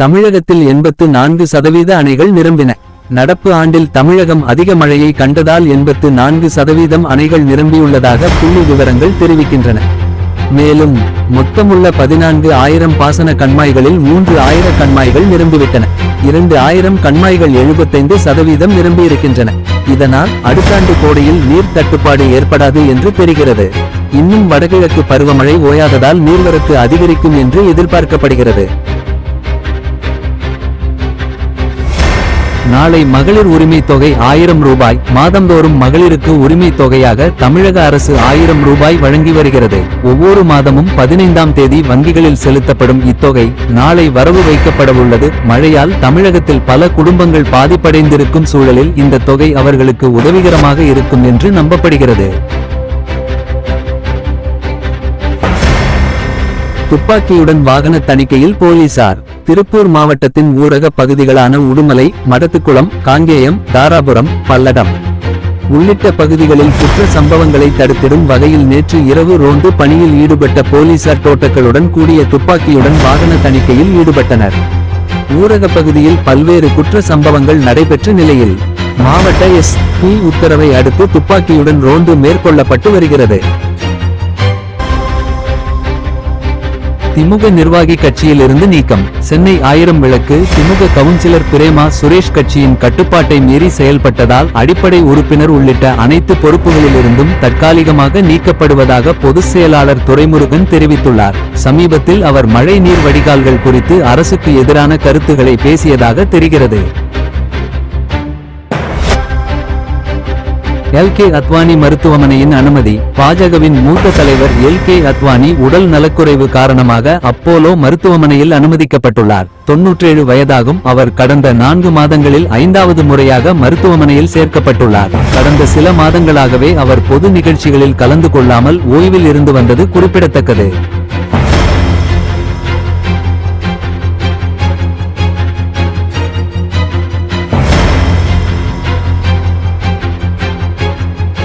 தமிழகத்தில் 84% அணைகள் நிரம்பின. நடப்பு ஆண்டில் தமிழகம் அதிக மழையை கண்டதால் 84% அணைகள் நிரம்பியுள்ளதாக புள்ளி விவரங்கள் தெரிவிக்கின்றன. மேலும் மொத்தமுள்ள 14,000 பாசன கண்மாய்களில் 3,000 கண்மாய்கள் நிரம்பிவிட்டன. 2,000 கண்மாய்கள் 75% நிரம்பியிருக்கின்றன. இதனால் அடுத்தாண்டு கோடையில் நீர் தட்டுப்பாடு ஏற்படாது என்று தெரிகிறது. இன்னும் வடகிழக்கு பருவமழை ஓயாததால் நீர்வரத்து அதிகரிக்கும் என்று எதிர்பார்க்கப்படுகிறது. நாளை மகளிர் உரிமை தொகை 1000 ரூபாய். மாதந்தோறும் மகளிருக்கு உரிமை தொகையாக தமிழக அரசு 1000 ரூபாய் வழங்கி வருகிறது. ஒவ்வொரு மாதமும் 15ஆம் தேதி வங்கிகளில் செலுத்தப்படும் இத்தொகை நாளை வரவு வைக்கப்படவுள்ளது. மழையால் தமிழகத்தில் பல குடும்பங்கள் பாதிப்படைந்திருக்கும் சூழலில் இந்த தொகை அவர்களுக்கு உதவிகரமாக இருக்கும் என்று நம்பப்படுகிறது. துப்பாக்கியுடன் வாகன தணிக்கையில் போலீசார். திருப்பூர் மாவட்டத்தின் ஊரக பகுதிகளான உடுமலை, மடத்துக்குளம், காங்கேயம், தாராபுரம், பல்லடம் உள்ளிட்ட பகுதிகளில் குற்ற சம்பவங்களை தடுத்திடும் வகையில் நேற்று இரவு ரோந்து பணியில் ஈடுபட்ட போலீசார் தோட்டங்களுடன் கூடிய துப்பாக்கியுடன் வாகன தணிக்கையில் ஈடுபட்டனர். ஊரக பகுதியில் பல்வேறு குற்ற சம்பவங்கள் நடைபெற்ற நிலையில் மாவட்ட எஸ்.பி. உத்தரவை அடுத்து துப்பாக்கியுடன் ரோந்து மேற்கொள்ளப்பட்டு வருகிறது. திமுக நிர்வாகி கட்சியிலிருந்து நீக்கம். சென்னை 1000 விளக்கு திமுக கவுன்சிலர் பிரேமா சுரேஷ் கட்சியின் கட்டுப்பாட்டை மீறி செயல்பட்டதால் அடிப்படை உறுப்பினர் உள்ளிட்ட அனைத்து பொறுப்புகளிலிருந்தும் தற்காலிகமாக நீக்கப்படுவதாக பொதுச் செயலாளர் துரைமுருகன் தெரிவித்துள்ளார். சமீபத்தில் அவர் மழை நீர் வடிகால்கள் குறித்து அரசுக்கு எதிரான கருத்துக்களை பேசியதாக தெரிகிறது. எல்.கே. அத்வானி மருத்துவமனையின் அனுமதி. பாஜகவின் மூத்த தலைவர் எல்.கே. அத்வானி உடல் நலக்குறைவு காரணமாக அப்போலோ மருத்துவமனையில் அனுமதிக்கப்பட்டுள்ளார். 97 வயதாகும் அவர் கடந்த 4 மாதங்களில் 5வது முறையாக மருத்துவமனையில் சேர்க்கப்பட்டுள்ளார். கடந்த சில மாதங்களாகவே அவர் பொது நிகழ்ச்சிகளில் கலந்து கொள்ளாமல் ஓய்வில் இருந்து வந்தது குறிப்பிடத்தக்கது.